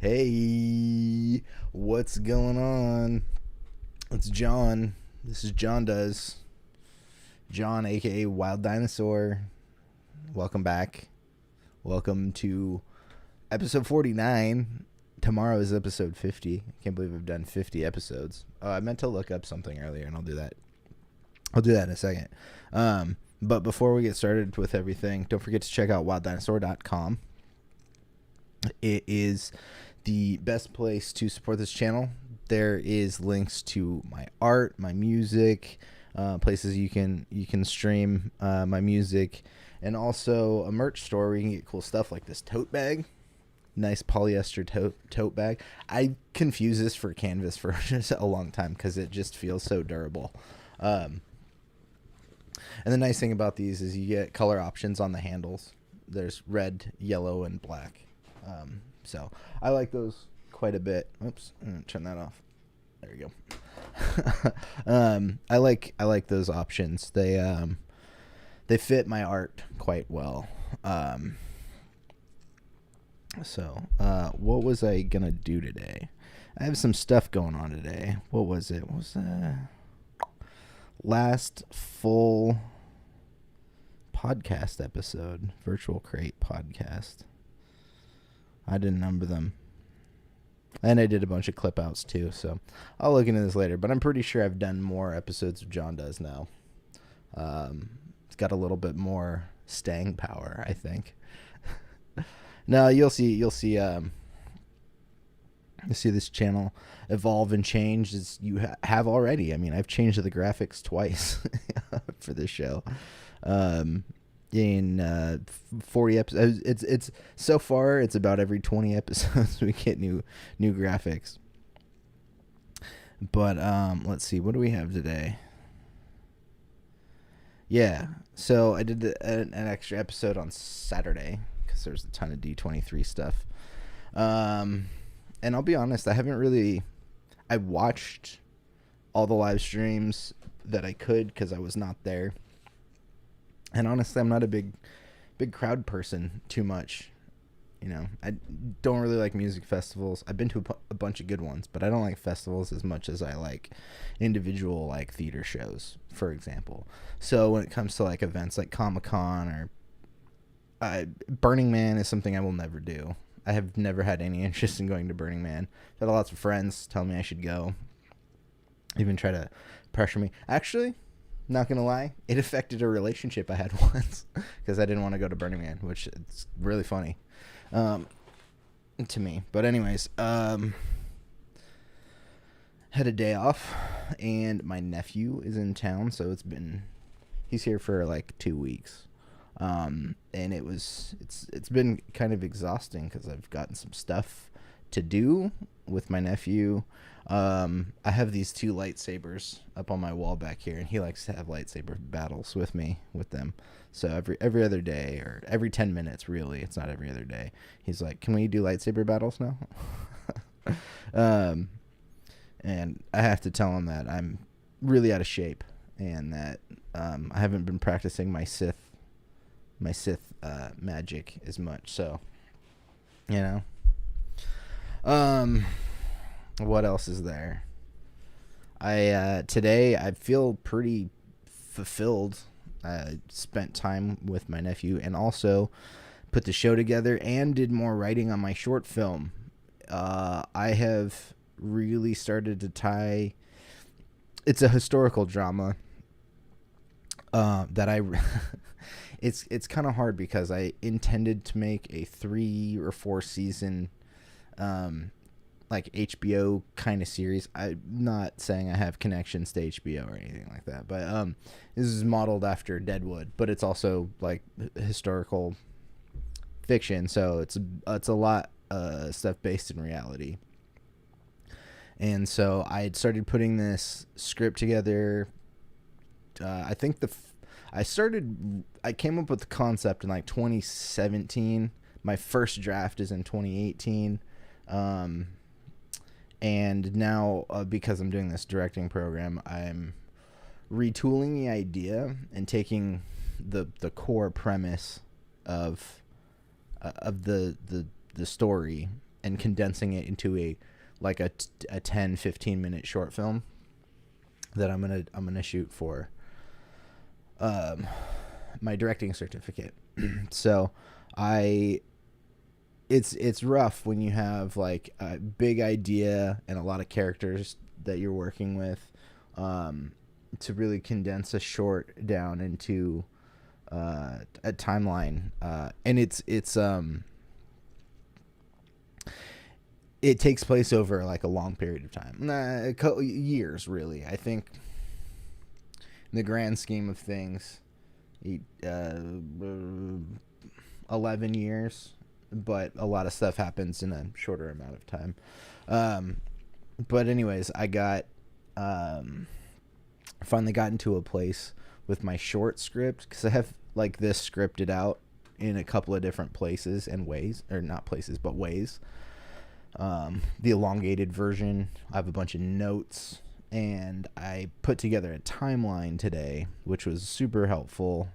Hey, what's going on? It's Jon. This is Jon Does. Jon, aka Wild Dinosaur. Welcome back. Welcome to episode 49. Tomorrow is episode 50. I can't believe I've done 50 episodes. Oh, I meant to look up something earlier, and I'll do that. I'll do that in a second. But before we get started with everything, don't forget to check out wilddinosaur.com. It is the best place to support this channel. There is links to my art, my music, places you can stream my music, and also a merch store where you can get cool stuff like this tote bag. Nice polyester tote bag. I confuse this for canvas for just a long time because it just feels so durable. And the nice thing about these is you get color options on the handles. There's red, yellow, and black. So I like those quite a bit. Oops, I'm gonna turn that off. There we go. I like those options. They fit my art quite well. So what was I gonna do today? I have some stuff going on today. What was it? What was last full podcast episode? Virtual Crate podcast. I didn't number them. And I did a bunch of clip outs too, so I'll look into this later. But I'm pretty sure I've done more episodes of Jon Does now. It's got a little bit more staying power, I think. No, you'll see this channel evolve and change as you have already. I mean, I've changed the graphics twice for this show. In 40 episodes, it's so far it's about every 20 episodes we get new graphics. But let's see, what do we have today? Yeah, so I did an extra episode on Saturday because there's a ton of D23 stuff. And I'll be honest, I watched all the live streams that I could because I was not there. And honestly, I'm not a big crowd person too much. You know, I don't really like music festivals. I've been to a bunch of good ones, but I don't like festivals as much as I like individual like theater shows, for example. So when it comes to like events like Comic-Con or Burning Man is something I will never do. I have never had any interest in going to Burning Man. I've had lots of friends tell me I should go, even try to pressure me. Actually, not gonna lie, it affected a relationship I had once because I didn't want to go to Burning Man, which is really funny to me. But anyways, had a day off, and my nephew is in town, so he's here for like 2 weeks, and it's been kind of exhausting because I've gotten some stuff to do with my nephew. I have these 2 lightsabers up on my wall back here, and he likes to have lightsaber battles with them. So every other day, or every 10 minutes, really, it's not every other day, he's like, "Can we do lightsaber battles now?" And I have to tell him that I'm really out of shape, and that I haven't been practicing my Sith magic as much. So, you know. What else is there? Today I feel pretty fulfilled. I spent time with my nephew and also put the show together and did more writing on my short film. I have really started to tie. It's a historical drama. It's kind of hard because I intended to make a 3 or 4 season like HBO kind of series. I'm not saying I have connections to HBO or anything like that, but this is modeled after Deadwood, but it's also like historical fiction, so it's a lot stuff based in reality. And so I had started putting this script together. I think I came up with the concept in like 2017. My first draft is in 2018. And now, because I'm doing this directing program, I'm retooling the idea and taking the core premise of the story and condensing it into a 10-15 minute short film that I'm gonna shoot for my directing certificate. So it's rough when you have like a big idea and a lot of characters that you're working with, to really condense a short down into a timeline, and it takes place over like a long period of time, years really. I think in the grand scheme of things, 11 years, but a lot of stuff happens in a shorter amount of time. But anyways, I finally got into a place with my short script, because I have like this scripted out in a couple of different places and ways, or not places but ways. The elongated version, I have a bunch of notes, and I put together a timeline today, which was super helpful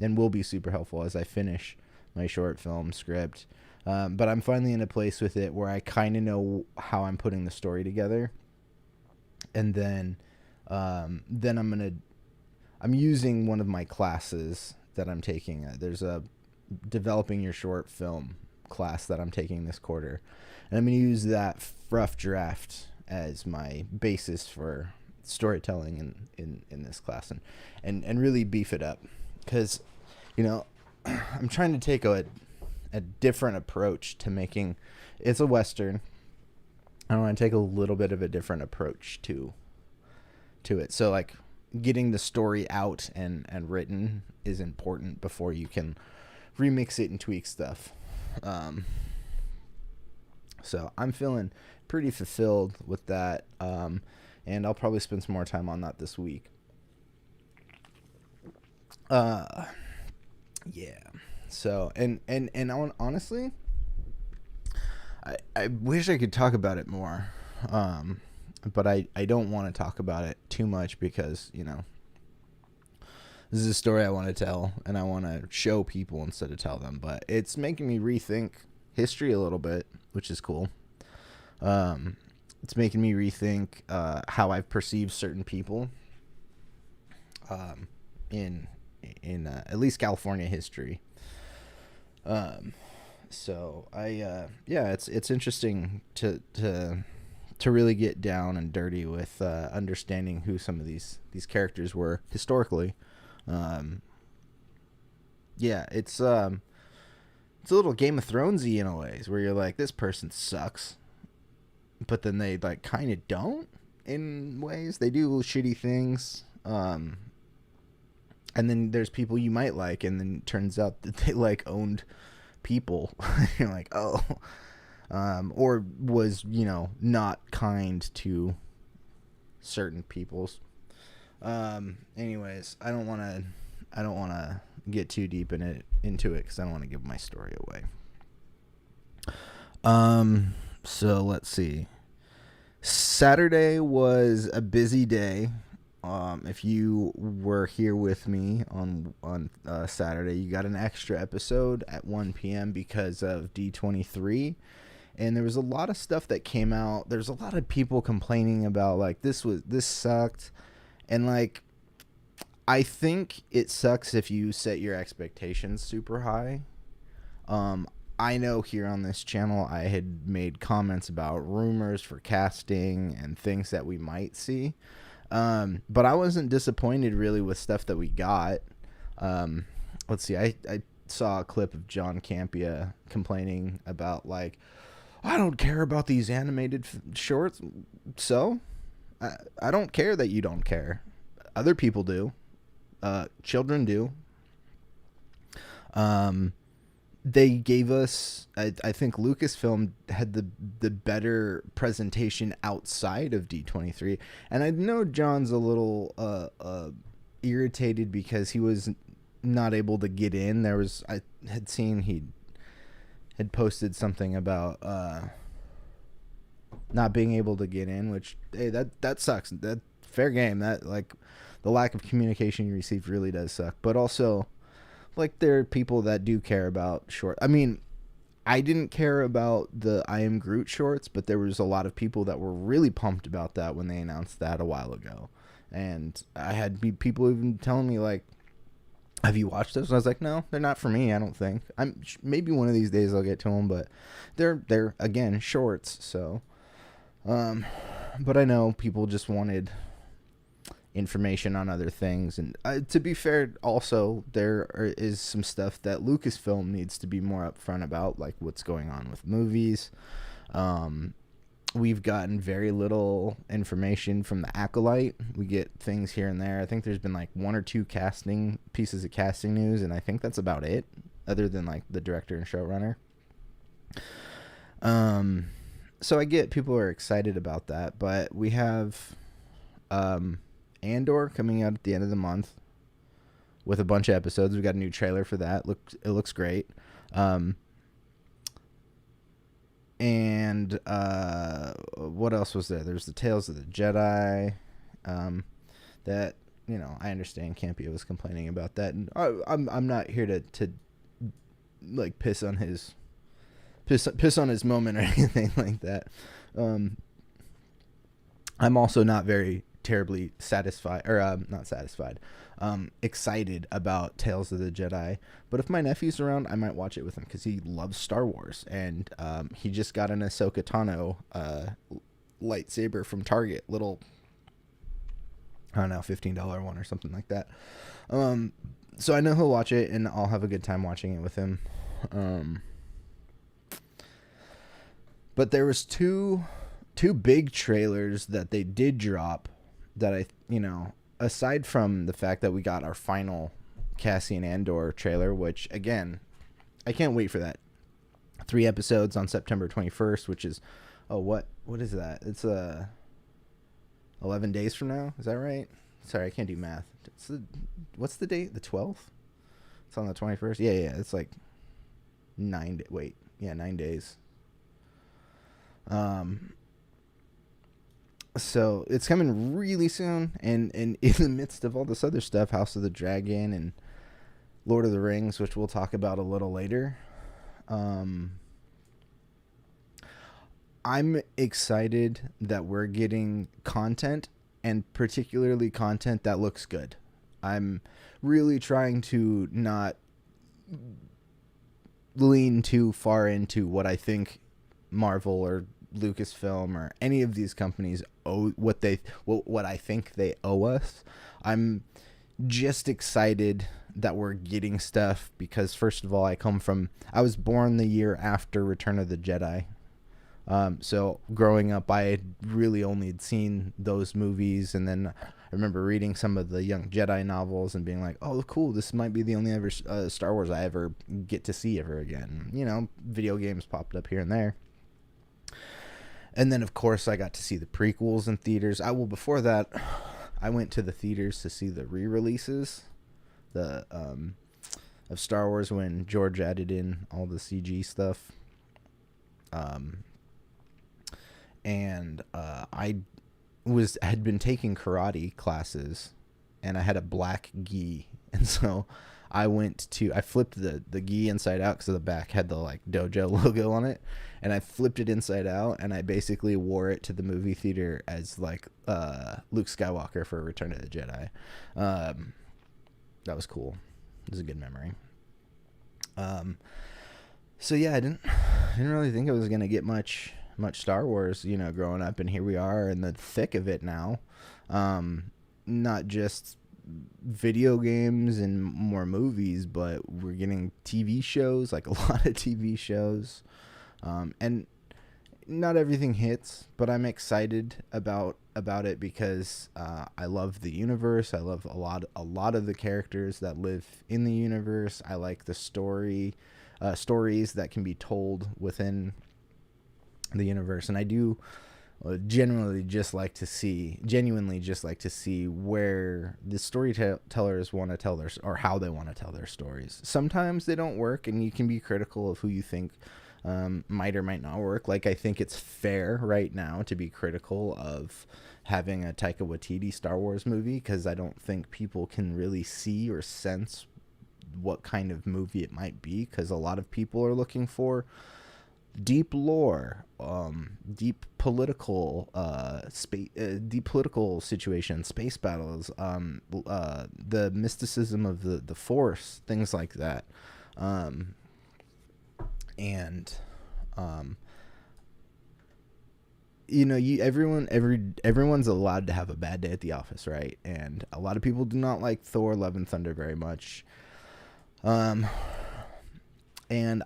and will be super helpful as I finish my short film script. But I'm finally in a place with it where I kind of know how I'm putting the story together, and then I'm using one of my classes that I'm taking. There's a developing your short film class that I'm taking this quarter, and I'm going to use that rough draft as my basis for storytelling in this class, and really beef it up, because I'm trying to take a different approach to making. It's a Western. I want to take a little bit of a different approach to it. So like getting the story out and written is important before you can remix it and tweak stuff. So I'm feeling pretty fulfilled with that. And I'll probably spend some more time on that this week. Yeah. So, and honestly, I wish I could talk about it more. But I don't want to talk about it too much, because, this is a story I want to tell, and I want to show people instead of tell them. But it's making me rethink history a little bit, which is cool. It's making me rethink how I've perceived certain people in at least California history. So it's interesting to really get down and dirty with understanding who some of these characters were historically. It's a little Game of Thronesy in a ways, where you're like, this person sucks, but then they like kind of don't in ways. They do shitty things, and then there's people you might like, and then it turns out that they like owned people. You're like, oh. Or was, not kind to certain peoples. Anyways, I don't want to get too deep into it, because I don't want to give my story away. So let's see. Saturday was a busy day. If you were here with me on Saturday, you got an extra episode at 1 p.m. because of D23. And there was a lot of stuff that came out. There's a lot of people complaining about like this sucked. And like, I think it sucks if you set your expectations super high. I know here on this channel I had made comments about rumors for casting and things that we might see. But I wasn't disappointed really with stuff that we got. Let's see. I saw a clip of John Campea complaining about like, I don't care about these animated shorts. So I don't care that you don't care. Other people do. Children do. They gave us, I think Lucasfilm had the better presentation outside of D23. And I know John's a little irritated because he was not able to get in. I had seen he had posted something about not being able to get in, which, hey, that sucks. That fair game. That like the lack of communication you receive really does suck. But also, like, there are people that do care about short. I mean, I didn't care about the I Am Groot shorts, but there was a lot of people that were really pumped about that when they announced that a while ago. And I had people even telling me, like, have you watched those? And I was like, no, they're not for me, I don't think. Maybe one of these days I'll get to them, but they're again, shorts, so. But I know people just wanted information on other things, and to be fair, also is some stuff that Lucasfilm needs to be more upfront about, like what's going on with movies. We've gotten very little information from the Acolyte. We get things here and there. I think there's been like one or two pieces of casting news, and I think that's about it, other than like the director and showrunner. So I get people are excited about that, but we have Andor coming out at the end of the month with a bunch of episodes. We got a new trailer for that. It looks great. And what else was there? There's the Tales of the Jedi. That, you know, I understand Campio was complaining about that, and I'm not here to like piss on his moment or anything like that. I'm also not very terribly satisfied, or not satisfied, excited about Tales of the Jedi. But if my nephew's around, I might watch it with him because he loves Star Wars, and he just got an Ahsoka Tano lightsaber from Target, little, I don't know, $15 one or something like that. So I know he'll watch it, and I'll have a good time watching it with him. But there was two big trailers that they did drop that aside from the fact that we got our final Cassian Andor trailer, which, again, I can't wait for that. 3 episodes on September 21st, which is, what is that? It's 11 days from now. Is that right? Sorry, I can't do math. What's the date? The 12th? It's on the 21st? Yeah, it's like 9 days. So it's coming really soon, and in the midst of all this other stuff, House of the Dragon and Lord of the Rings, which we'll talk about a little later. I'm excited that we're getting content, and particularly content that looks good. I'm really trying to not lean too far into what I think Marvel or Lucasfilm or any of these companies owe, what I think they owe us. I'm just excited that we're getting stuff because, first of all, I was born the year after Return of the Jedi. So growing up, I had really only had seen those movies, and then I remember reading some of the Young Jedi novels and being like, oh, cool, this might be the only ever Star Wars I ever get to see ever again. You know, video games popped up here and there. And then, of course, I got to see the prequels in theaters. Before that, I went to the theaters to see the re-releases of Star Wars when George added in all the CG stuff. And I had been taking karate classes, and I had a black gi, and so I flipped the gi inside out because the back had the like dojo logo on it, and I flipped it inside out, and I basically wore it to the movie theater as like Luke Skywalker for Return of the Jedi. That was cool. It was a good memory. So yeah, I didn't really think I was gonna get much Star Wars, growing up, and here we are in the thick of it now. Not just video games and more movies, but we're getting TV shows, like a lot of TV shows, and not everything hits, but I'm excited about it because I love the universe. I love a lot of the characters that live in the universe. I like the stories that can be told within the universe, and I do genuinely just like to see where the storytellers want to tell or how they want to tell their stories. Sometimes they don't work, and you can be critical of who you think might or might not work. Like, I think it's fair right now to be critical of having a Taika Waititi Star Wars movie, because I don't think people can really see or sense what kind of movie it might be, because a lot of people are looking for deep lore, deep political deep political situations, space battles, the mysticism of the Force, things like that. You know, everyone's allowed to have a bad day at the office, right? And a lot of people do not like Thor: Love and Thunder very much. And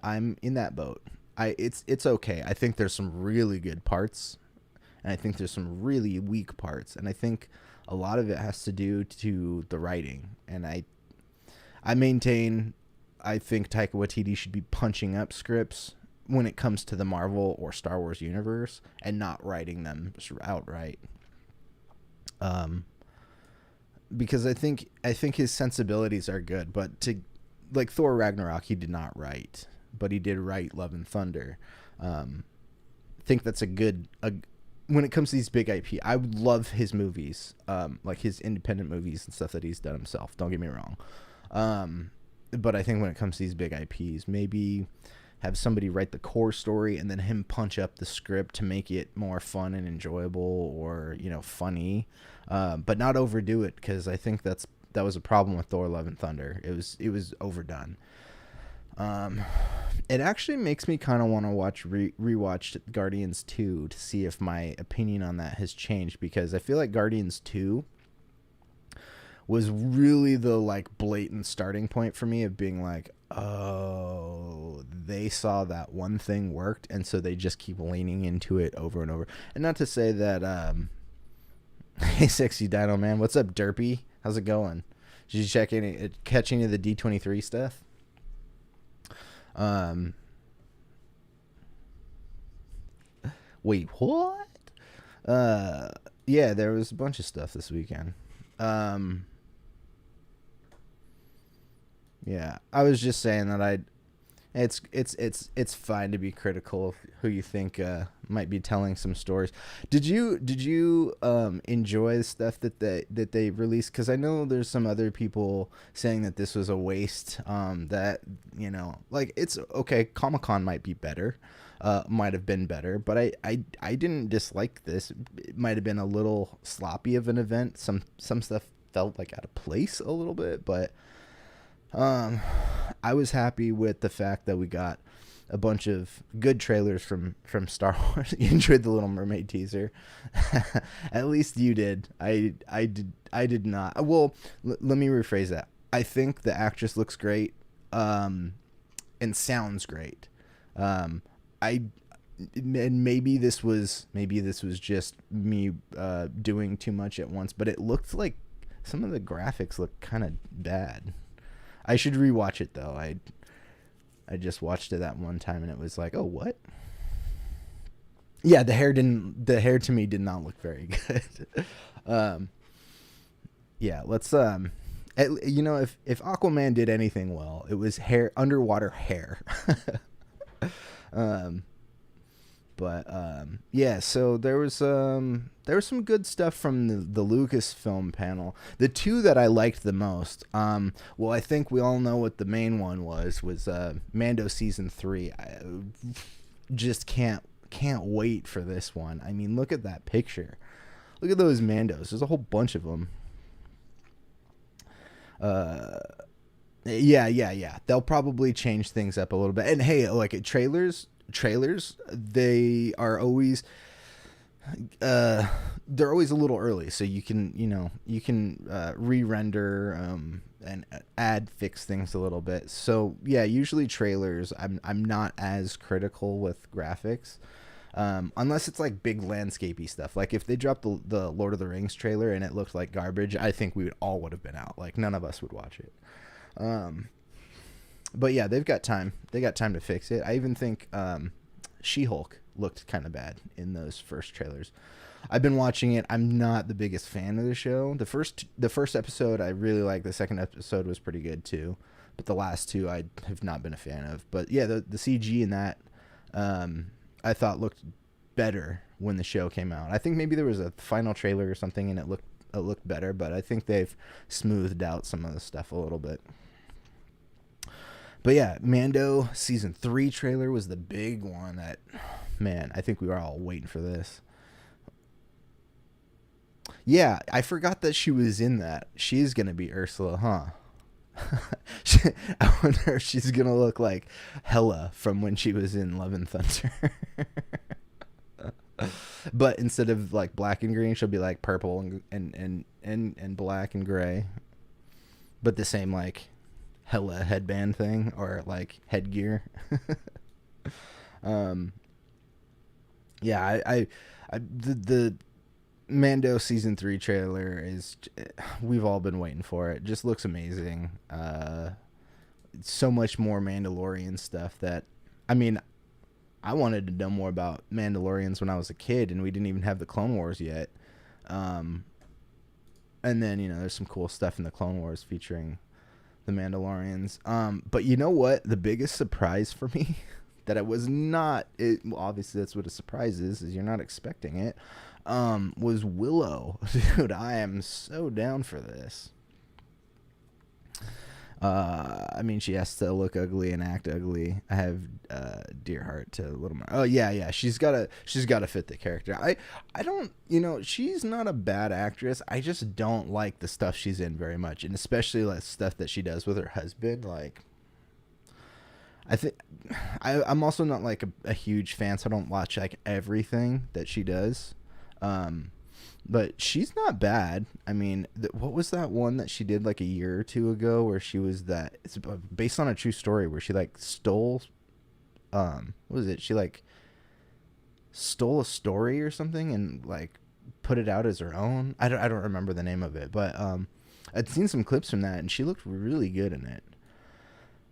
I'm in that boat. It's okay. I think there's some really good parts, and I think there's some really weak parts, and I think a lot of it has to do to the writing. And I maintain, I think Taika Waititi should be punching up scripts when it comes to the Marvel or Star Wars universe, and not writing them outright. Because I think his sensibilities are good, but like Thor Ragnarok, he did not write, but he did write Love and Thunder. I think that's when it comes to these big IP, I would love his movies, like his independent movies and stuff that he's done himself. Don't get me wrong. But I think when it comes to these big IPs, maybe have somebody write the core story and then him punch up the script to make it more fun and enjoyable, or, you know, funny, but not overdo it, because I think that was a problem with Thor: Love and Thunder. It was overdone. It actually makes me kind of want to rewatch Guardians 2 to see if my opinion on that has changed, because I feel like Guardians 2 was really the like blatant starting point for me of being like, oh, they saw that one thing worked, and so they just keep leaning into it over and over. And not to say that hey, Sexy Dino Man, what's up, Derpy? How's it going? Did you catch any of the D23 stuff? Wait, what? Yeah, there was a bunch of stuff this weekend. Yeah, I was just saying that it's fine to be critical of who you think might be telling some stories. Did you enjoy the stuff that they released? Because I know there's some other people saying that this was a waste. That, you know, like, it's okay. Comic-Con might be better, might have been better, but I didn't dislike this. It might have been a little sloppy of an event. Some stuff felt like out of place a little bit, but I was happy with the fact that we got a bunch of good trailers from Star Wars. You enjoyed the Little Mermaid teaser. At least you did. I did not. Well, let me rephrase that. I think the actress looks great, and sounds great. And maybe this was just me doing too much at once, but it looked like some of the graphics looked kind of bad. I should rewatch it though. I just watched it that one time and it was like, oh, what? Yeah, the hair to me did not look very good. Yeah, let's you know, if Aquaman did anything well, it was underwater hair. Yeah, so there was some good stuff from the Lucasfilm panel. The two that I liked the most, well, I think we all know what the main one was Mando season 3. I just can't wait for this one. I mean, look at that picture. Look at those Mandos. There's a whole bunch of them. Yeah. They'll probably change things up a little bit. And hey, like trailers, they are always they're always a little early, so you can re-render and fix things a little bit. So yeah, usually trailers I'm not as critical with graphics, unless it's like big landscapey stuff. Like if they dropped the Lord of the Rings trailer and it looked like garbage, I think we would have been out. Like none of us would watch it. But yeah, they've got time. They got time to fix it. I even think She-Hulk looked kind of bad in those first trailers. I've been watching it. I'm not the biggest fan of the show. The first episode I really liked. The second episode was pretty good too. But the last two I have not been a fan of. But yeah, the CG in that I thought looked better when the show came out. I think maybe there was a final trailer or something and it looked better, but I think they've smoothed out some of the stuff a little bit. But yeah, Mando season 3 trailer was the big one that, man, I think we were all waiting for this. Yeah, I forgot that she was in that. She's going to be Ursula, huh? I wonder if she's going to look like Hela from when she was in Love and Thunder. But instead of like black and green, she'll be like purple and black and gray. But the same like Hela headband thing or like headgear. Yeah, the Mando season 3 trailer is, we've all been waiting for it. Just looks amazing. So much more Mandalorian stuff that, I mean, I wanted to know more about Mandalorians when I was a kid, and we didn't even have the Clone Wars yet. And then, you know, there's some cool stuff in the Clone Wars featuring the Mandalorians. But you know what? The biggest surprise for me that I was not, obviously that's what a surprise is you're not expecting it, was Willow. Dude, I am so down for this. I mean, she has to look ugly and act ugly. I have dear heart to Little Mar. Oh yeah, she's gotta fit the character. I don't, you know, she's not a bad actress. I just don't like the stuff she's in very much, and especially like stuff that she does with her husband. Like, I think I'm also not like a huge fan, so I don't watch like everything that she does. But she's not bad. I mean, what was that one that she did like a year or two ago where she was that, it's based on a true story where she like stole, what was it? She like stole a story or something and like put it out as her own. I don't remember the name of it, but I'd seen some clips from that and she looked really good in it.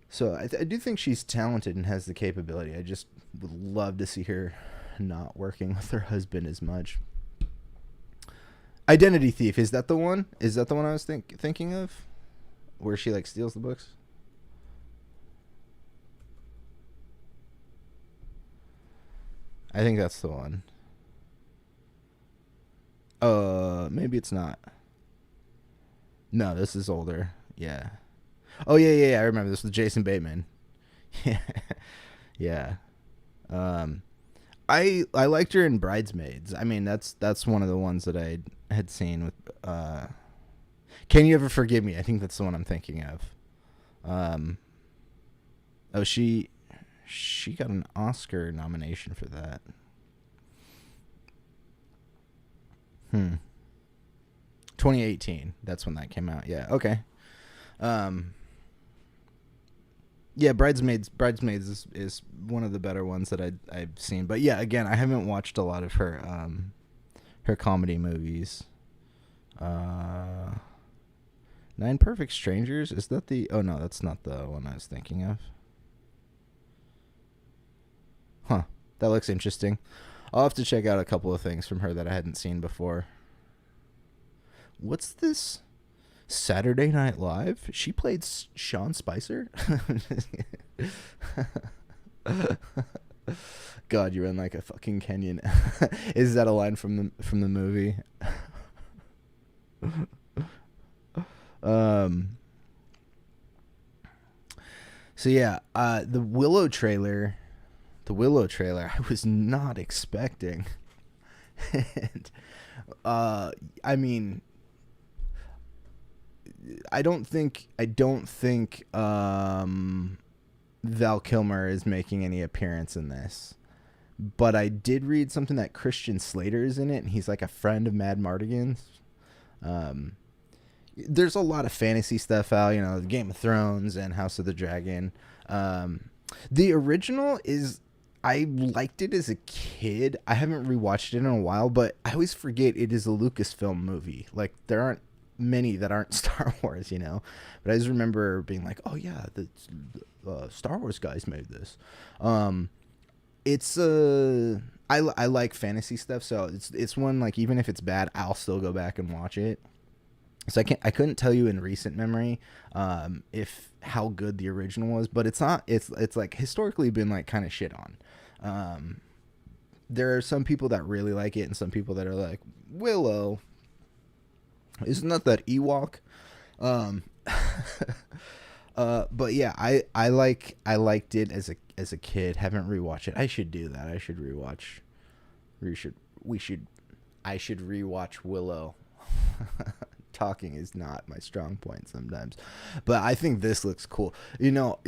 So I do think she's talented and has the capability. I just would love to see her not working with her husband as much. Identity Thief, is that the one? Is that the one I was thinking of? Where she like steals the books? I think that's the one. Maybe it's not. No, this is older. Yeah. Oh yeah, I remember this with Jason Bateman. Yeah. I liked her in Bridesmaids. I mean, that's one of the ones that I had seen with Can You Ever Forgive Me? I think that's the one I'm thinking of. Oh, she got an Oscar nomination for that. 2018. That's when that came out. Yeah, okay. Yeah, Bridesmaids is one of the better ones that I've seen. But yeah, again, I haven't watched a lot of her comedy movies. Nine Perfect Strangers, is that the... Oh no, that's not the one I was thinking of. Huh, that looks interesting. I'll have to check out a couple of things from her that I hadn't seen before. What's this? Saturday Night Live? She played Sean Spicer? God, you're in like a fucking Kenyan. Is that a line from the movie? So yeah, the Willow trailer I was not expecting. And I mean, I don't think Val Kilmer is making any appearance in this. But I did read something that Christian Slater is in it, and he's like a friend of Mad Mardigan's. There's a lot of fantasy stuff out, you know, Game of Thrones and House of the Dragon. The original is, I liked it as a kid. I haven't rewatched it in a while, but I always forget it is a Lucasfilm movie. Like, there aren't many that aren't Star Wars, you know. But I just remember being like, oh yeah, the Star Wars guys made this. It's I like fantasy stuff, so it's one, like, even if it's bad, I'll still go back and watch it. So I couldn't tell you in recent memory if how good the original was, but it's not, it's like historically been like kind of shit on. There are some people that really like it and some people that are like, Willow, isn't that Ewok? Um, but yeah, I liked it as a kid. Haven't rewatched it. I should do that. I should rewatch. I should rewatch Willow. Talking is not my strong point sometimes, but I think this looks cool. You know,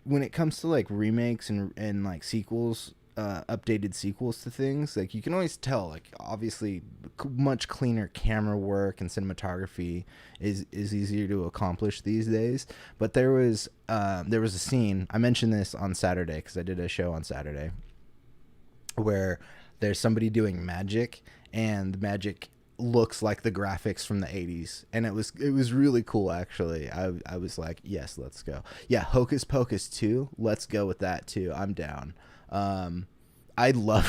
when it comes to like remakes and like sequels, updated sequels to things, like you can always tell, like obviously much cleaner camera work and cinematography is easier to accomplish these days. But there was a scene, I mentioned this on Saturday because I did a show on Saturday, where there's somebody doing magic and the magic looks like the graphics from the 80s, and it was really cool actually. I was like, yes, let's go. Yeah, Hocus Pocus 2, let's go with that too. I'm down. I love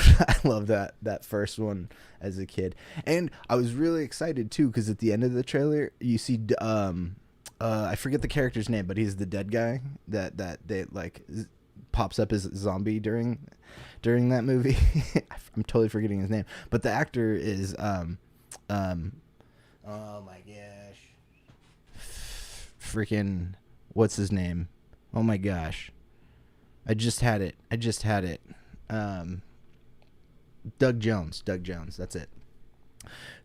that first one as a kid, and I was really excited too because at the end of the trailer you see I forget the character's name, but he's the dead guy that they like pops up as a zombie during that movie. I'm totally forgetting his name, but the actor is oh my gosh, freaking what's his name? Oh my gosh, I just had it. Doug Jones, that's it.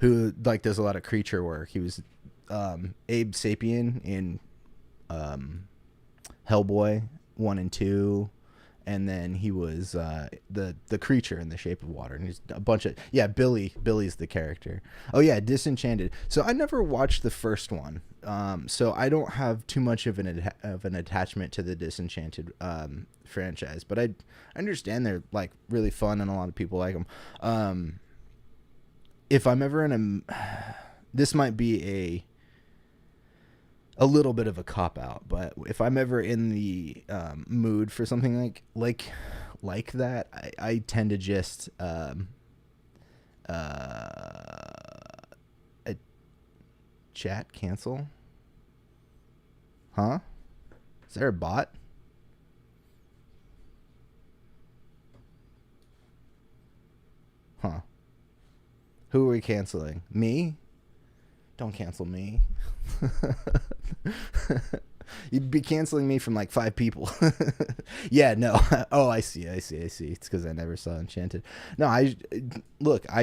Who like does a lot of creature work. He was Abe Sapien in Hellboy 1 and 2, and then he was the creature in The Shape of Water, and he's a bunch of Billy's the character. Oh yeah, Disenchanted. So I never watched the first one, so I don't have too much of an attachment to the Disenchanted franchise, but I understand they're like really fun and a lot of people like them. If I'm ever in this might be a little bit of a cop out, but if I'm ever in the mood for something like that, I tend to just chat cancel. Huh? Is there a bot? Huh? Who are we canceling? Me? Don't cancel me. You'd be canceling me from like 5 people. Yeah, no. Oh, I see. It's because I never saw Enchanted. No, I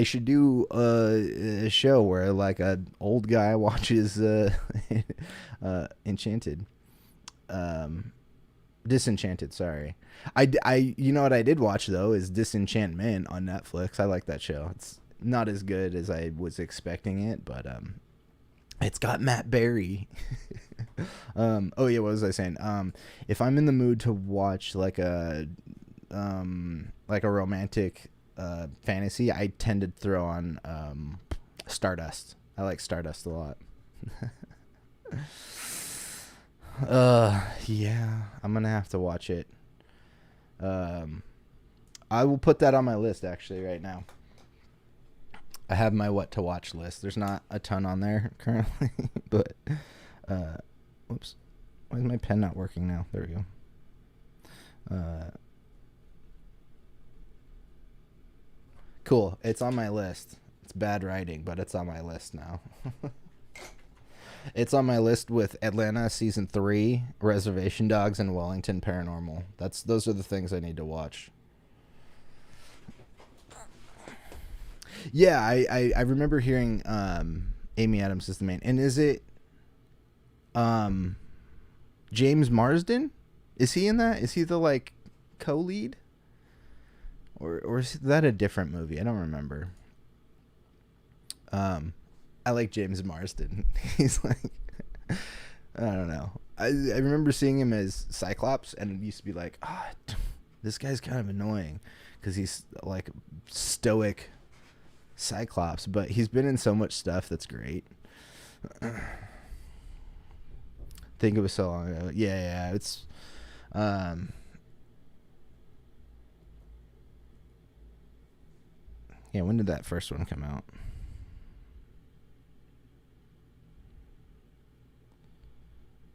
should do a show where like an old guy watches Enchanted. Disenchanted, sorry. I you know what I did watch though is Disenchantment on Netflix. I like that show. It's not as good as I was expecting it, but it's got Matt Berry. Oh yeah, what was I saying? If I'm in the mood to watch like a romantic fantasy, I tend to throw on Stardust. I like Stardust a lot. Yeah, I'm gonna have to watch it. I will put that on my list actually right now. I have my what to watch list. There's not a ton on there currently, but whoops. Why is my pen not working now? There we go. Cool. It's on my list. It's bad writing, but it's on my list now. It's on my list with Atlanta season 3, Reservation Dogs, and Wellington Paranormal. Those are the things I need to watch. Yeah, I remember hearing Amy Adams is the main. And is it James Marsden? Is he in that? Is he the like co-lead? Or is that a different movie? I don't remember. I like James Marsden. He's like, I don't know. I remember seeing him as Cyclops, and it used to be like, this guy's kind of annoying because he's like stoic Cyclops, but he's been in so much stuff that's great. I think it was so long ago. Yeah, it's yeah, when did that first one come out?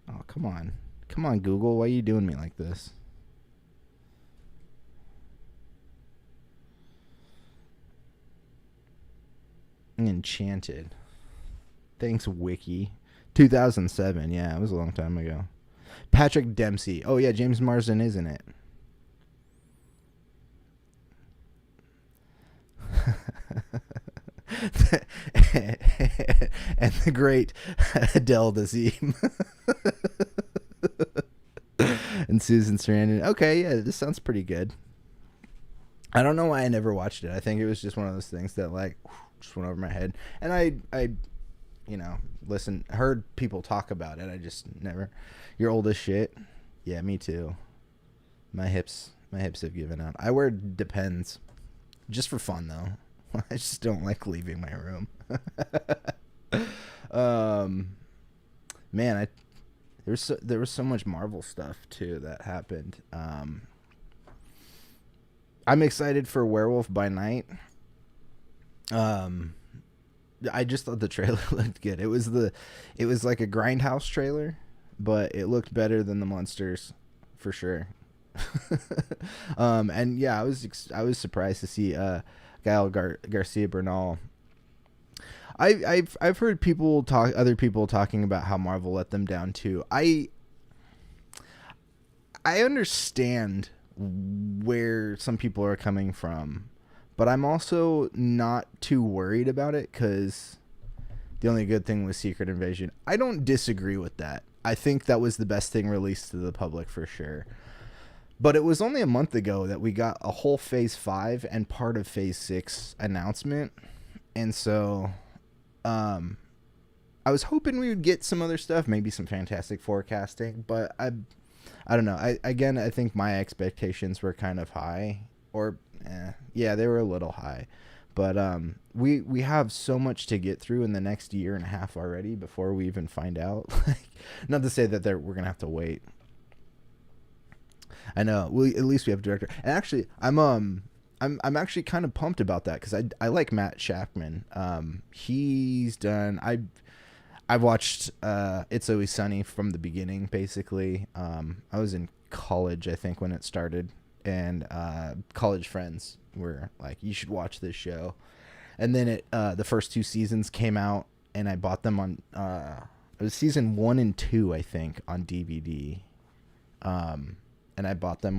Oh, come on, Google. Why are you doing me like this? Enchanted. Thanks, Wiki. 2007. Yeah, it was a long time ago. Patrick Dempsey. Oh, yeah, James Marsden is in it. And the great Adele Dazeem. And Susan Sarandon. Okay, yeah, this sounds pretty good. I don't know why I never watched it. I think it was just one of those things that like just went over my head. And I you know, heard people talk about it. I just never. You're old as shit. Yeah, me too. My hips have given out. I wear Depends, just for fun though. I just don't like leaving my room. Man, there was so much Marvel stuff too that happened. I'm excited for Werewolf by Night. I just thought the trailer looked good. It was like a Grindhouse trailer, but it looked better than the Monsters, for sure. And yeah, I was surprised to see Gael Garcia Bernal. I've heard other people talking about how Marvel let them down too. I understand where some people are coming from, but I'm also not too worried about it because the only good thing was Secret Invasion. I don't disagree with that. I think that was the best thing released to the public for sure. But it was only a month ago that we got a whole Phase 5 and part of Phase 6 announcement. And so I was hoping we would get some other stuff, maybe some Fantastic forecasting, but I don't know. I think my expectations were kind of high, or yeah, they were a little high. But we have so much to get through in the next year and a half already before we even find out. Not to say that we're gonna have to wait. I know. Well, at least we have a director. And actually, I'm actually kind of pumped about that because I like Matt Shakman. He's done. I've watched It's Always Sunny from the beginning, basically. I was in college, I think, when it started, and college friends were like, "You should watch this show." And then the first 2 seasons came out, and I bought them on it was season 1 and 2, I think, on DVD. And I bought them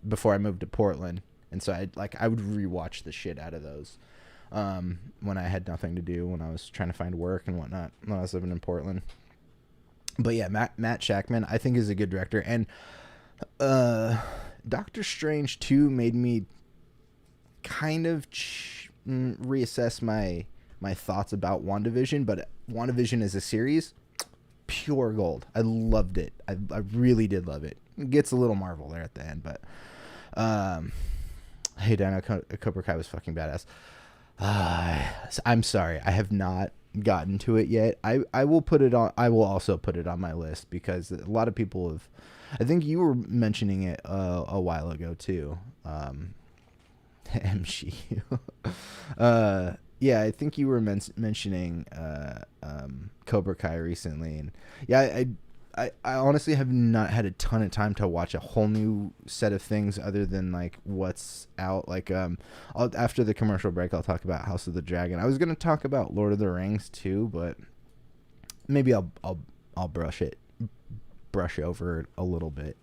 before I moved to Portland, and so I would rewatch the shit out of those. When I had nothing to do, when I was trying to find work and whatnot, when I was living in Portland. But yeah, Matt Shakman, I think, is a good director. And Doctor Strange 2 made me kind of reassess my thoughts about WandaVision. But WandaVision as a series, pure gold. I loved it. I really did love it. It gets a little Marvel there at the end, but hey, Dino, Cobra Kai was fucking badass. I'm sorry, I have not gotten to it yet. I will put it on. I will also put it on my list because a lot of people have. I think you were mentioning it a while ago too. MCU. Yeah, I think you were mentioning Cobra Kai recently, and yeah, I honestly have not had a ton of time to watch a whole new set of things other than like what's out. Like after the commercial break, I'll talk about House of the Dragon. I was gonna talk about Lord of the Rings too, but maybe I'll brush over it a little bit.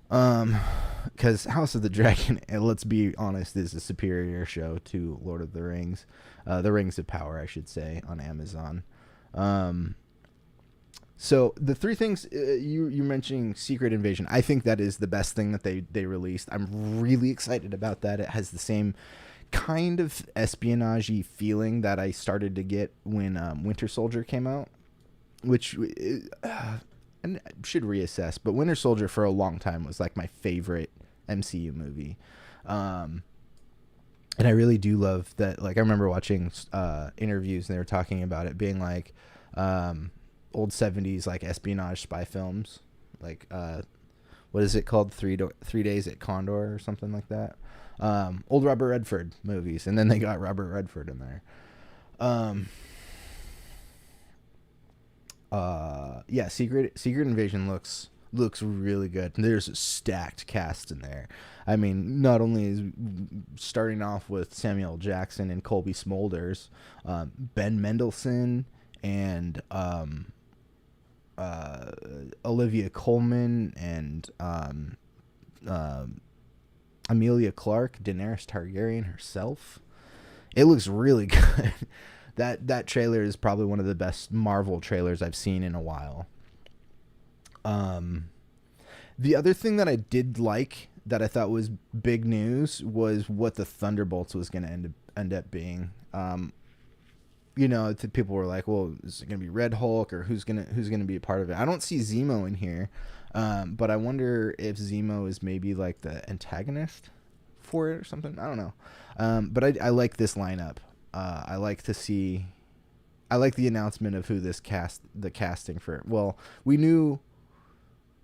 Because House of the Dragon, let's be honest, is a superior show to Lord of the Rings, the Rings of Power, I should say, on Amazon. So the 3 things you're mentioning, Secret Invasion, I think that is the best thing that they released. I'm really excited about that. It has the same kind of espionage-y feeling that I started to get when Winter Soldier came out, which and I should reassess, but Winter Soldier for a long time was like my favorite MCU movie. And I really do love that. Like, I remember watching interviews and they were talking about it being like old 70s like espionage spy films, like what is it called, 3 Days at Condor or something like that. Old Robert Redford movies, and then they got Robert Redford in there. Yeah, Secret Invasion looks looks really good. There's a stacked cast in there. I mean, not only is starting off with Samuel L. Jackson and Colby Smulders, Ben Mendelsohn and Olivia Colman and Amelia Clark, Daenerys Targaryen herself. It looks really good. That trailer is probably one of the best Marvel trailers I've seen in a while. The other thing that I did like that I thought was big news was what the Thunderbolts was going to end up being. People were like, "Well, is it going to be Red Hulk or who's going to be a part of it?" I don't see Zemo in here, but I wonder if Zemo is maybe like the antagonist for it or something. I don't know. But I like this lineup. I like the announcement of who the casting for. Well, we knew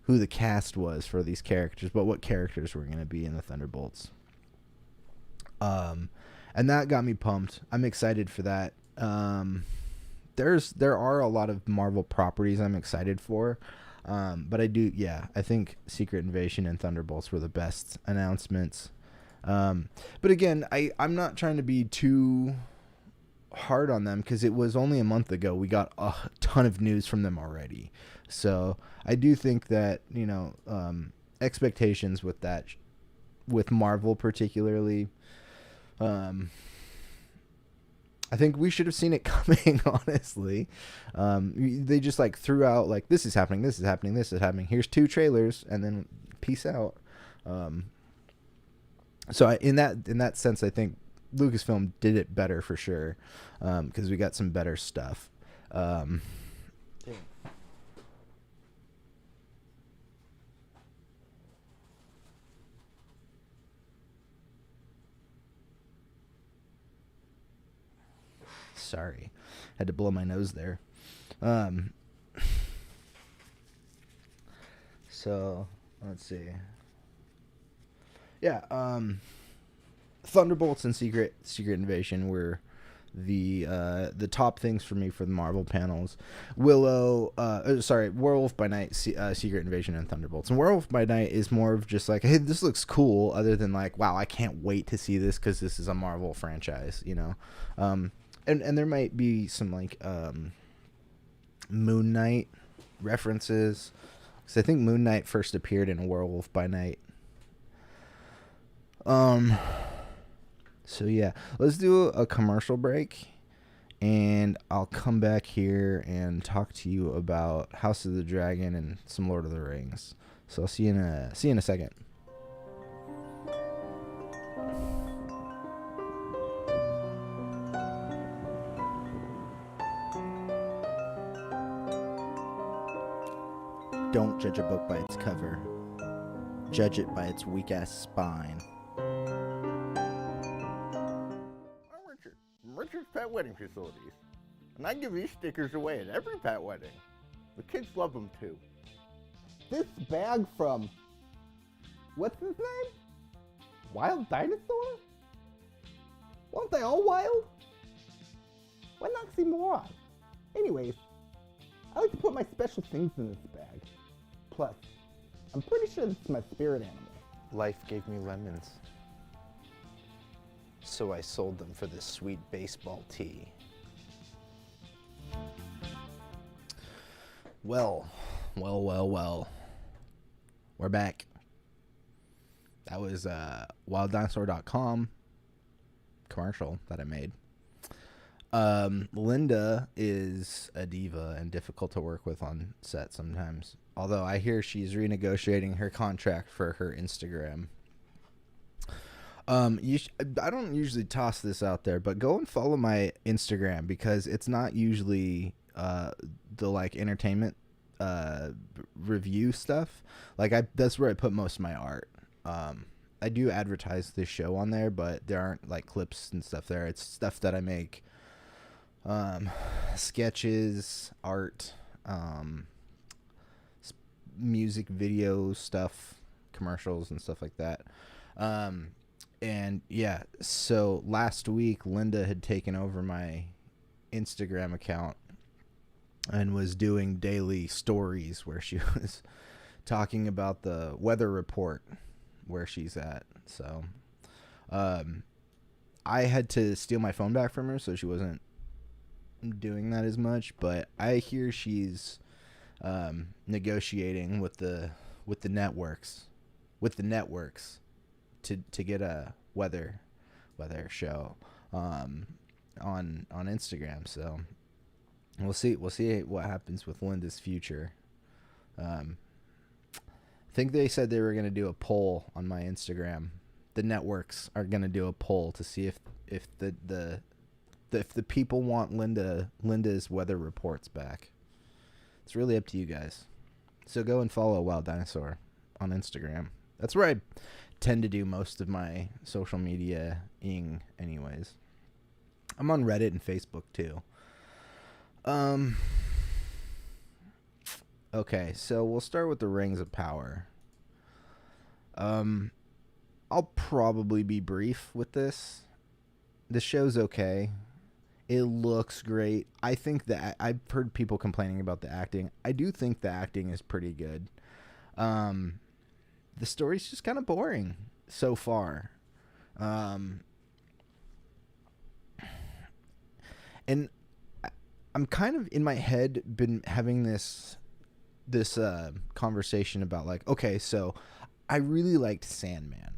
who the cast was for these characters, but what characters were going to be in the Thunderbolts. And that got me pumped. I'm excited for that. There are a lot of Marvel properties I'm excited for. But I think Secret Invasion and Thunderbolts were the best announcements. But again, I'm not trying to be too hard on them because it was only a month ago. We got a ton of news from them already. So I do think that, expectations with that, with Marvel particularly, I think we should have seen it coming, honestly. They just threw out this is happening, this is happening, this is happening. Here's 2 trailers and then peace out. So in that sense, I think Lucasfilm did it better for sure, because we got some better stuff. Sorry, had to blow my nose there. So let's see. Yeah, Thunderbolts and Secret Invasion were the top things for me for the Marvel panels. Werewolf by Night, Secret Invasion, and Thunderbolts. And Werewolf by Night is more of just hey, this looks cool, other than wow, I can't wait to see this because this is a Marvel franchise, And there might be some Moon Knight references, because I think Moon Knight first appeared in Werewolf by Night. So yeah, let's do a commercial break, and I'll come back here and talk to you about House of the Dragon and some Lord of the Rings. So I'll see you in a second. Don't judge a book by its cover. Judge it by its weak-ass spine. I'm Richard's Pet Wedding Facilities, and I give these stickers away at every pet wedding. The kids love them too. This bag from, what's his name? Wild Dinosaur? Weren't they all wild? What an oxymoron. Anyways, I like to put my special things in this bag. Plus, I'm pretty sure this is my spirit animal. Life gave me lemons, so I sold them for this sweet baseball tee. Well. We're back. That was wilddinosaur.com commercial that I made. Linda is a diva and difficult to work with on set sometimes. Although I hear she's renegotiating her contract for her Instagram. I don't usually toss this out there, but go and follow my Instagram, because it's not usually the entertainment review stuff. That's where I put most of my art. I do advertise this show on there, but there aren't clips and stuff there. It's stuff that I make. Sketches, art, music video stuff, commercials and stuff like that. And yeah, so last week Linda had taken over my Instagram account and was doing daily stories where she was talking about the weather report where she's at. So, I had to steal my phone back from her, so she wasn't doing that as much. But I hear she's negotiating with the networks to get a weather show on Instagram. So we'll see what happens with Linda's future. I think they said they were going to do a poll on my Instagram. The networks are going to do a poll to see if the people want Linda's weather reports back. It's really up to you guys. So go and follow Wild Dinosaur on Instagram. That's where I tend to do most of my social media-ing anyways. I'm on Reddit and Facebook too. Okay, so we'll start with the Rings of Power. I'll probably be brief with this. The show's okay. It looks great. I think that I've heard people complaining about the acting. I do think the acting is pretty good. The story's just kind of boring so far. And I'm kind of in my head been having this conversation about like, okay, so I really liked Sandman.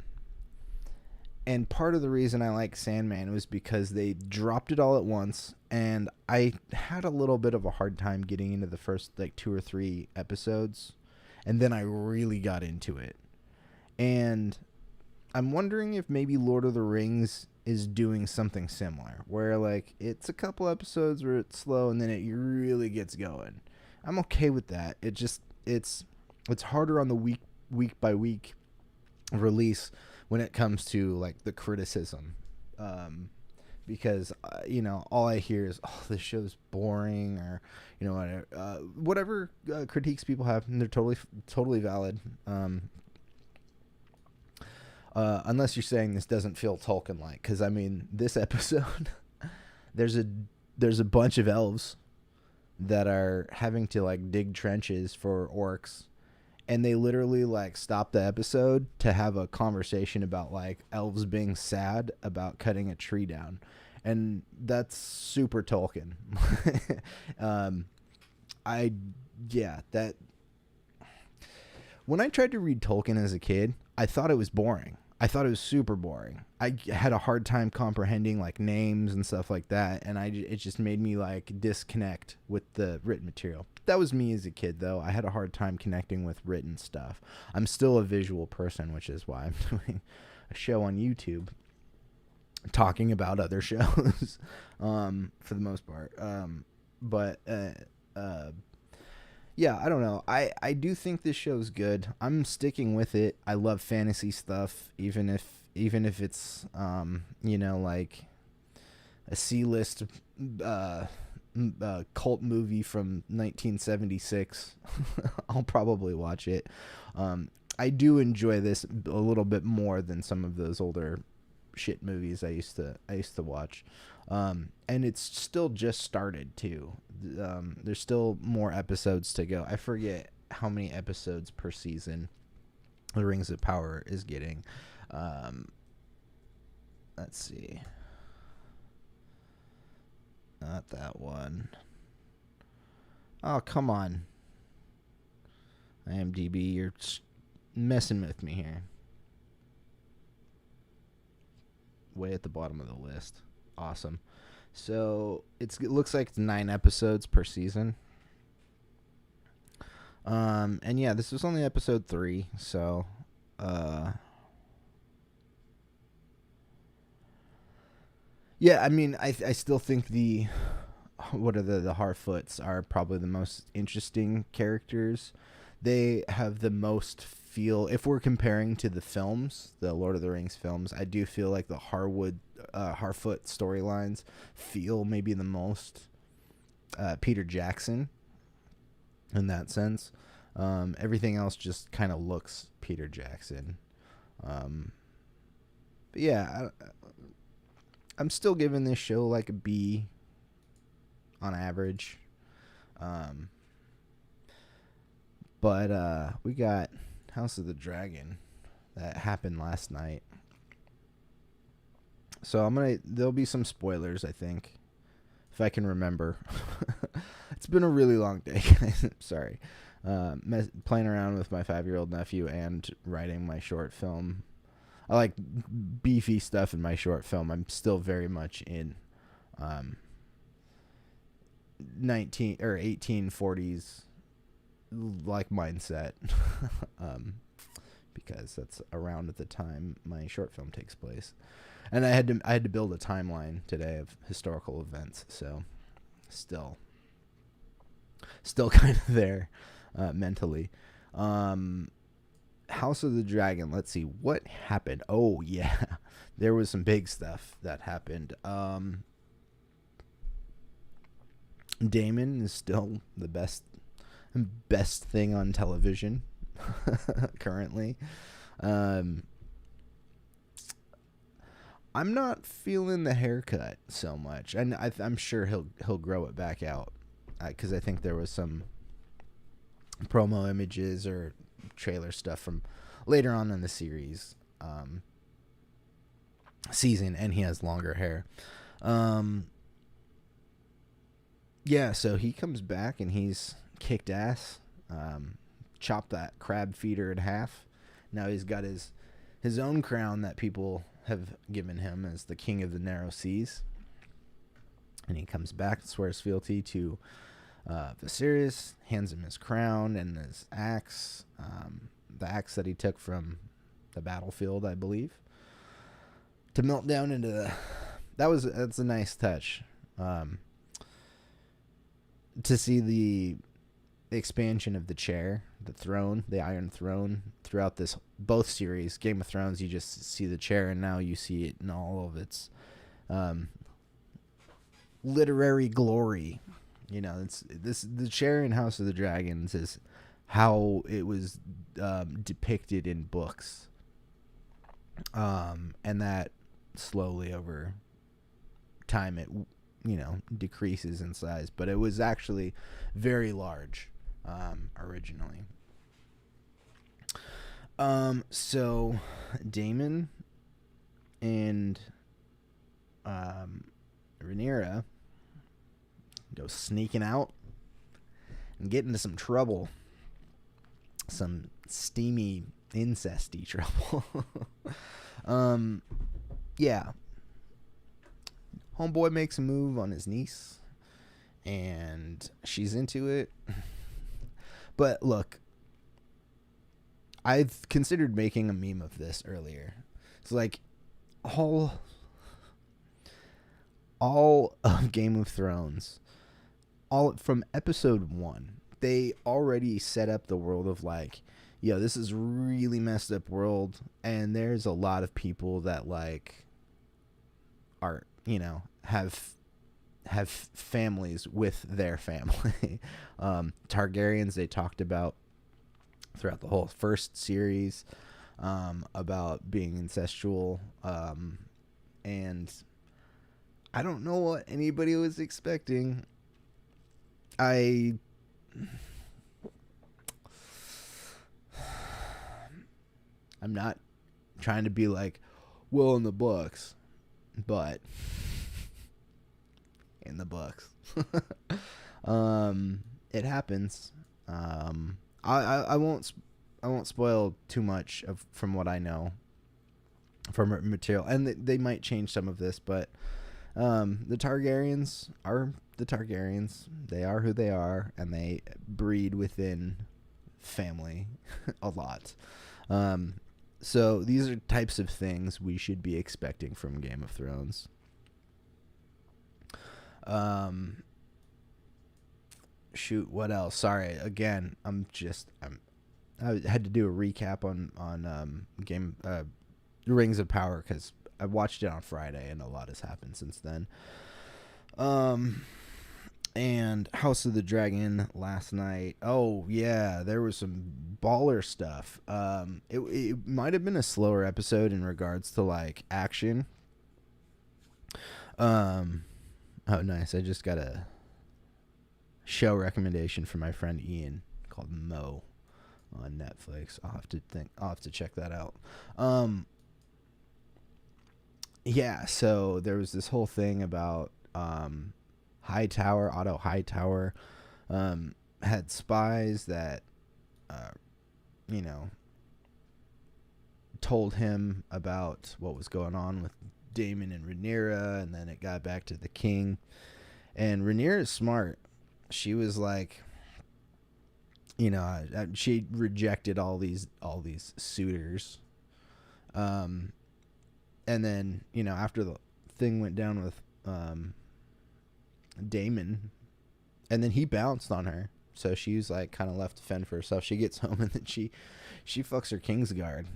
And part of the reason I like Sandman was because they dropped it all at once, and I had a little bit of a hard time getting into the first like 2 or 3 episodes, and then I really got into it. And I'm wondering if maybe Lord of the Rings is doing something similar, where like it's a couple episodes where it's slow and then it really gets going. I'm okay with that. It just it's harder on the week by week release when it comes to like the criticism, because all I hear is, oh, this show's boring, or whatever critiques people have, and they're totally valid. Unless you're saying this doesn't feel Tolkien-like, because I mean, this episode, there's a bunch of elves that are having to like dig trenches for orcs, and they literally like stop the episode to have a conversation about like elves being sad about cutting a tree down, and that's super Tolkien. That when I tried to read Tolkien as a kid, I thought it was boring. I thought it was super boring. I had a hard time comprehending like names and stuff like that, and it just made me like disconnect with the written material. That was me as a kid, though. I had a hard time connecting with written stuff. I'm still a visual person, which is why I'm doing a show on YouTube talking about other shows, for the most part. Yeah, I don't know. I do think this show's good. I'm sticking with it. I love fantasy stuff, even if it's like a C-list cult movie from 1976. I'll probably watch it. I do enjoy this a little bit more than some of those older shit movies I used to watch. And it's still just started too. There's still more episodes to go. I forget how many episodes per season The Rings of Power is getting. Let's see. Not that one. Oh, come on. IMDb, you're messing with me here. Way at the bottom of the list. Awesome. So it looks like it's 9 episodes per season. And yeah, this was only episode 3, so yeah, I mean, I still think the Harfoots are probably the most interesting characters. They have the most feel. If we're comparing to the films, the Lord of the Rings films, I do feel like the Harfoot storylines feel maybe the most Peter Jackson in that sense. Everything else just kind of looks Peter Jackson. But yeah, I'm still giving this show like a B on average. But we got House of the Dragon that happened last night. So there'll be some spoilers, I think, if I can remember. It's been a really long day, guys. Sorry. Playing around with my 5-year-old nephew and writing my short film. I like beefy stuff in my short film. I'm still very much in 1840s like mindset, because that's around at the time my short film takes place. And I had to build a timeline today of historical events, so still kind of there mentally. House of the Dragon, let's see what happened. Oh yeah, there was some big stuff that happened. Damon is still the best thing on television currently. I'm not feeling the haircut so much, and I'm sure he'll grow it back out, because I think there was some promo images or trailer stuff from later on in the series season, and he has longer hair. Yeah, so he comes back and he's kicked ass, chopped that crab feeder in half. Now he's got his own crown that people have given him as the king of the narrow seas. And he comes back and swears fealty to Viserys, hands him his crown and his axe, the axe that he took from the battlefield, I believe, to melt down into the... That's a nice touch. To see the expansion of the chair, the throne, the Iron Throne, throughout both series. Game of Thrones, you just see the chair, and now you see it in all of its literary glory. You know, the chair in House of the Dragons is how it was depicted in books, and that slowly over time it decreases in size, but it was actually very large originally. So Daemon and Rhaenyra go sneaking out and get into some trouble, some steamy incesty trouble. Yeah. Homeboy makes a move on his niece, and she's into it. But look, I've considered making a meme of this earlier. It's like all of Game of Thrones, all from episode 1, they already set up the world of like, yo, this is really messed up world, and there's a lot of people that like are, have families with their family. Targaryens, they talked about throughout the whole first series, about being incestual, and I don't know what anybody was expecting. I'm not trying to be like, well, in the books, but in the books, it happens. I won't spoil too much from what I know from material, and they might change some of this, but the Targaryens are the Targaryens. They are who they are, and they breed within family a lot. So these are types of things we should be expecting from Game of Thrones. Shoot, what else? Sorry, again, I had to do a recap on Game Rings of Power, because I watched it on Friday and a lot has happened since then. And House of the Dragon last night. Oh yeah, there was some baller stuff. It might have been a slower episode in regards to like action. Oh nice, I just got a show recommendation from my friend Ian called Mo. on Netflix. I'll have to check that out. Yeah, so there was this whole thing about Otto Hightower had spies that you know, told him about what was going on with Daemon and Rhaenyra, and then it got back to the king. And Rhaenyra is smart. She was like, she rejected all these suitors. And then, after the thing went down with Daemon, and then he bounced on her. So she was like kind of left to fend for herself. She gets home and then she fucks her Kingsguard.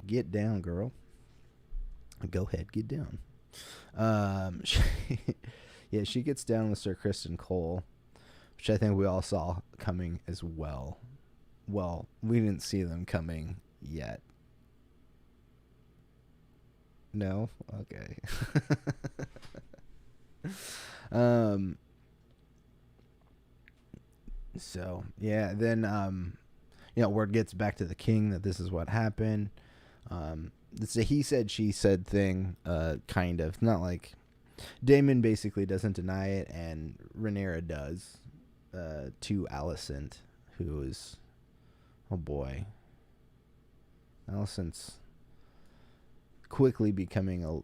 Get down, girl. Go ahead, get down. She gets down with Sir Criston Cole, which I think we all saw coming as well. Well, we didn't see them coming yet. No? Okay. So, yeah, then, word gets back to the king that this is what happened. It's a he said, she said thing, kind of. Not like Daemon basically doesn't deny it, and Rhaenyra does, to Alicent, who is, oh boy, Alicent's quickly becoming a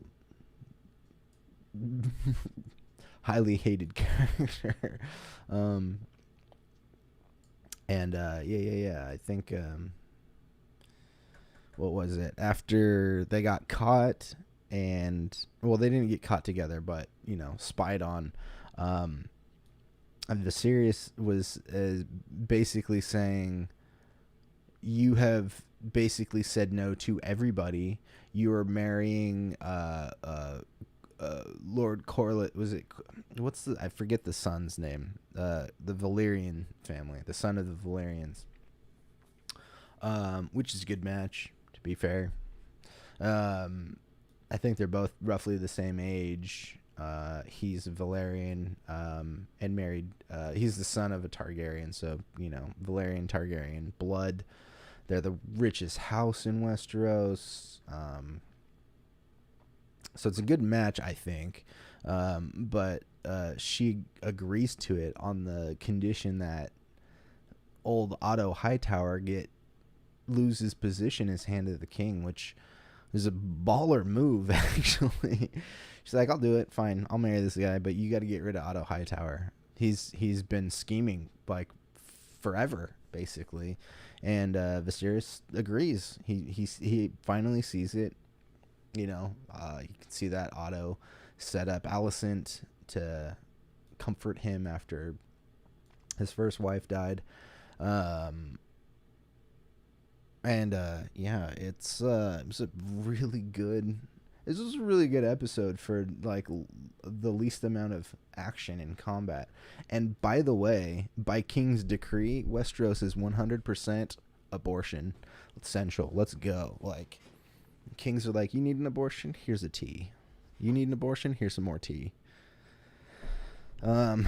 highly hated character. I think, what was it? After they got caught and, well, they didn't get caught together, but, spied on, Viserys was basically saying, you have basically said no to everybody. You are marrying, Lord Corlett, was it, I forget the son's name, the Valyrian family, the son of the Valyrians, which is a good match, to be fair. I think they're both roughly the same age. He's a Valyrian, and married, he's the son of a Targaryen, so, Valyrian, Targaryen blood. They're the richest house in Westeros, so it's a good match, I think. But she agrees to it on the condition that old Otto Hightower loses position as Hand of the King, which is a baller move, actually. She's like, I'll do it. Fine. I'll marry this guy, but you got to get rid of Otto Hightower. He's been scheming like forever, basically. And Viserys agrees. He finally sees it. You can see that Otto set up Alicent to comfort him after his first wife died. It's a really good. This was a really good episode for like the least amount of action in combat. And by the way, by King's decree, Westeros is 100% abortion essential. Let's go. Like, Kings are like, you need an abortion? Here's a tea. You need an abortion? Here's some more tea. I'm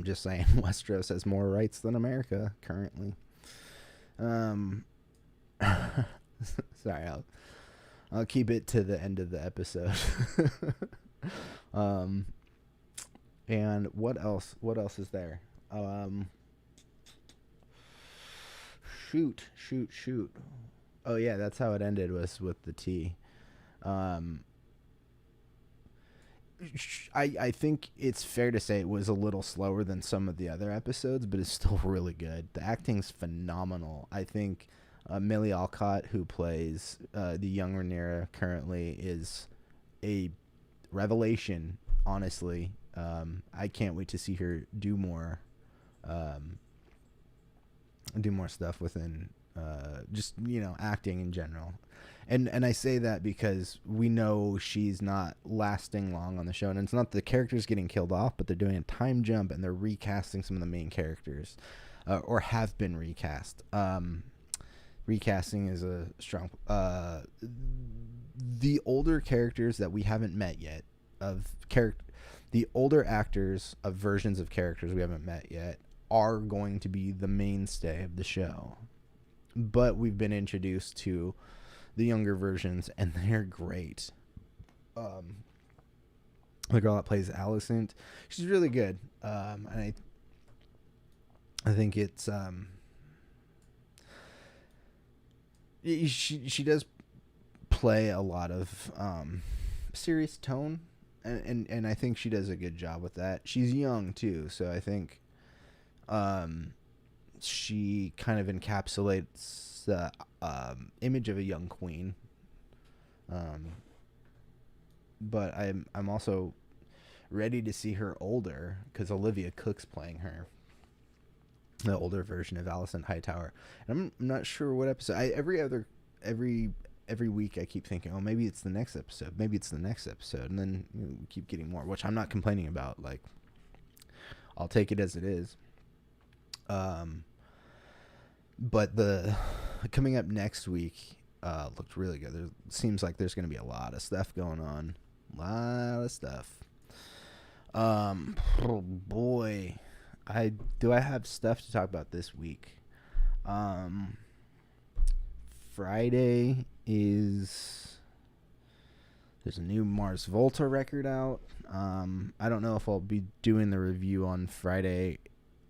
just saying, Westeros has more rights than America currently. Sorry, I'll keep it to the end of the episode. And what else is there? Shoot. Oh yeah, that's how it ended, was with the tea. I think it's fair to say it was a little slower than some of the other episodes, but it's still really good. The acting's phenomenal. I think Millie Alcott, who plays the young Rhaenyra currently, is a revelation, honestly. I can't wait to see her do more stuff within just, acting in general. And I say that because we know she's not lasting long on the show. And it's not the characters getting killed off, but they're doing a time jump and they're recasting some of the main characters, or have been recast. Recasting is a strong... the older characters that we haven't met yet, the older actors of versions of characters we haven't met yet, are going to be the mainstay of the show. But we've been introduced to the younger versions, and they're great. The girl that plays Alicent, she's really good. And I think it's she does play a lot of serious tone, and I think she does a good job with that. She's young too, so I think she kind of encapsulates the image of a young queen. But I'm also ready to see her older, because Olivia Cook's playing her, the older version of Alicent Hightower. And I'm not sure what episode. Every week I keep thinking, oh, maybe it's the next episode. Maybe it's the next episode. And then we keep getting more, which I'm not complaining about. Like, I'll take it as it is. But the coming up next week looked really good. There seems like there's going to be a lot of stuff going on. A lot of stuff. Oh boy. I have stuff to talk about this week. Friday there's a new Mars Volta record out. I don't know if I'll be doing the review on Friday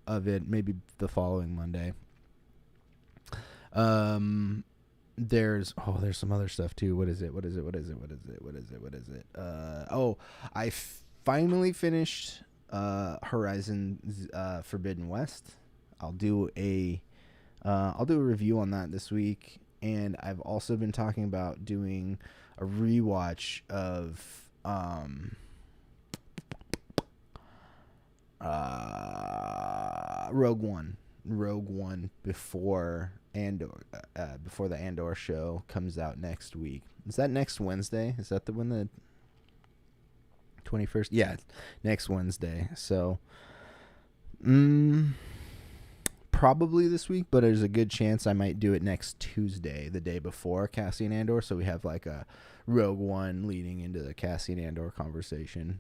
of it, maybe the following Monday. There's some other stuff too. What is it? I finally finished Horizon Forbidden West. I'll do a review on that this week, and I've also been talking about doing a rewatch of Rogue One before the Andor show comes out next week. Is that next Wednesday? Is that the 21st? Yeah, next Wednesday. So, probably this week, but there's a good chance I might do it next Tuesday, the day before Cassian Andor, so we have like a Rogue One leading into the Cassian Andor conversation.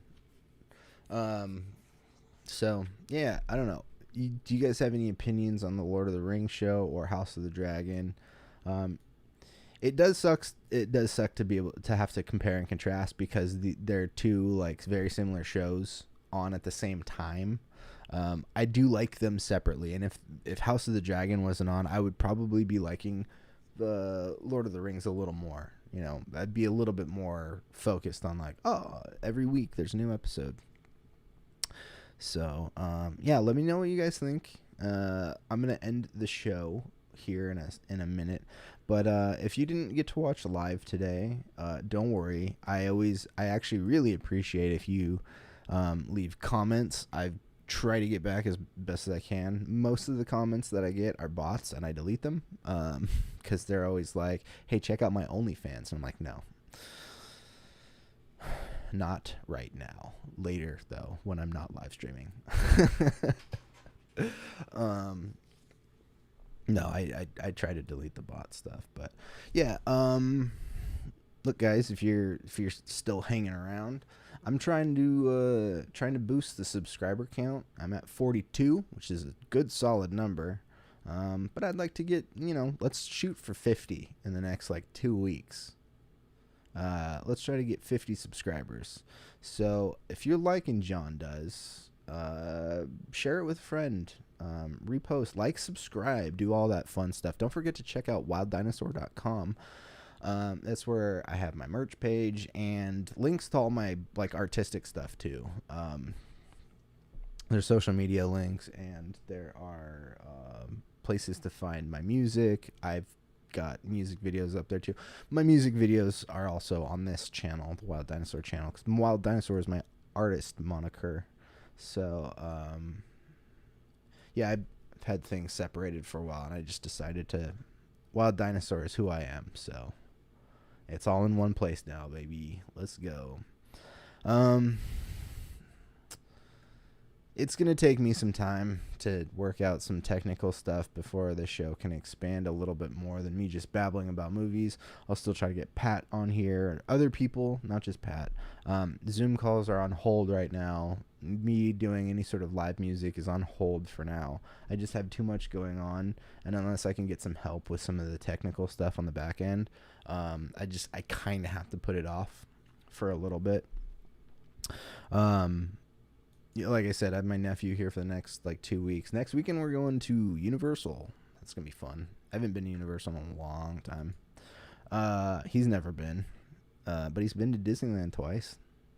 So, yeah, I don't know. Do you guys have any opinions on the Lord of the Rings show or House of the Dragon? It does suck to be able to have to compare and contrast, because they're two like very similar shows on at the same time. I do like them separately, and if House of the Dragon wasn't on, I would probably be liking the Lord of the Rings a little more. You know, I'd be a little bit more focused on like, oh, every week there's a new episode. So, yeah, let me know what you guys think. I'm going to end the show here in a minute. But if you didn't get to watch live today, don't worry. I actually really appreciate if you leave comments. I try to get back as best as I can. Most of the comments that I get are bots, and I delete them because they're always like, hey, check out my OnlyFans. And I'm like, no. Not right now. Later, though, when I'm not live streaming. No, I try to delete the bot stuff, but yeah. Look, guys, if you're still hanging around, I'm trying to boost the subscriber count. I'm at 42, which is a good solid number. But I'd like to get, let's shoot for 50 in the next like 2 weeks. Let's try to get 50 subscribers. So if you're liking Jon Does, share it with a friend, repost, like, subscribe, do all that fun stuff. Don't forget to check out wilddinosaur.com. That's where I have my merch page and links to all my like artistic stuff too. There's social media links, and there are places to find my music. I've got music videos up there too. My music videos are also on this channel, the Wild Dinosaur channel, because Wild Dinosaur is my artist moniker. So yeah, I've had things separated for a while, and I just decided to Wild Dinosaur is who I am. So it's all in one place now, baby. Let's go. it's going to take me some time to work out some technical stuff before the show can expand a little bit more than me just babbling about movies. I'll still try to get Pat on here and other people, not just Pat. Zoom calls are on hold right now. Me doing any sort of live music is on hold for now. I just have too much going on, and unless I can get some help with some of the technical stuff on the back end, I kind of have to put it off for a little bit. Like I said, I have my nephew here for the next 2 weeks. Next weekend we're going to Universal. That's gonna be fun. I haven't been to Universal in a long time. He's never been, but he's been to Disneyland twice.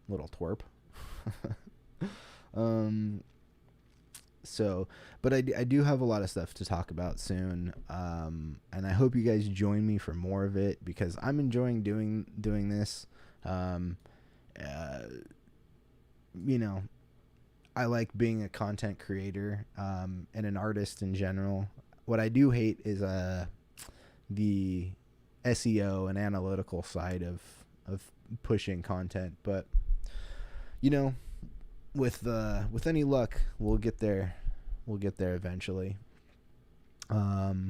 Little twerp. But I do have a lot of stuff to talk about soon, and I hope you guys join me for more of it because I'm enjoying doing this. I like being a content creator and an artist in general. What I do hate is the SEO and analytical side of pushing content, but with any luck, we'll get there. We'll get there eventually. But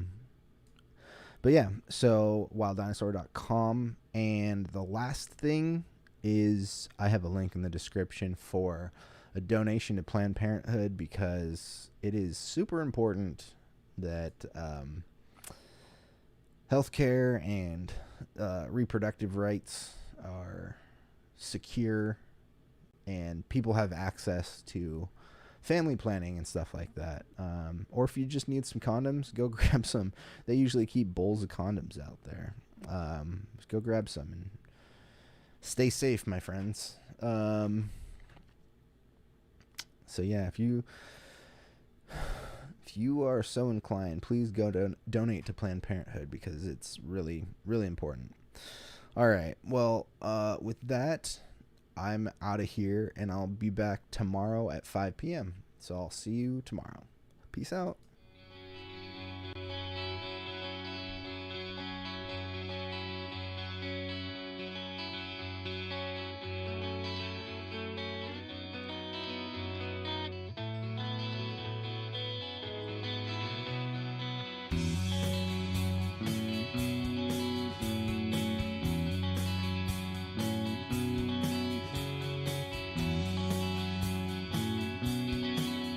yeah, so wilddinosaur.com, and the last thing is I have a link in the description for a donation to Planned Parenthood because it is super important that healthcare and reproductive rights are secure and people have access to family planning and stuff like that. Or if you just need some condoms, go grab some. They usually keep bowls of condoms out there. Just go grab some and stay safe, my friends. So yeah, if you are so inclined, please go donate to Planned Parenthood because it's really, really important. All right. Well, with that, I'm out of here, and I'll be back tomorrow at 5 p.m. So I'll see you tomorrow. Peace out.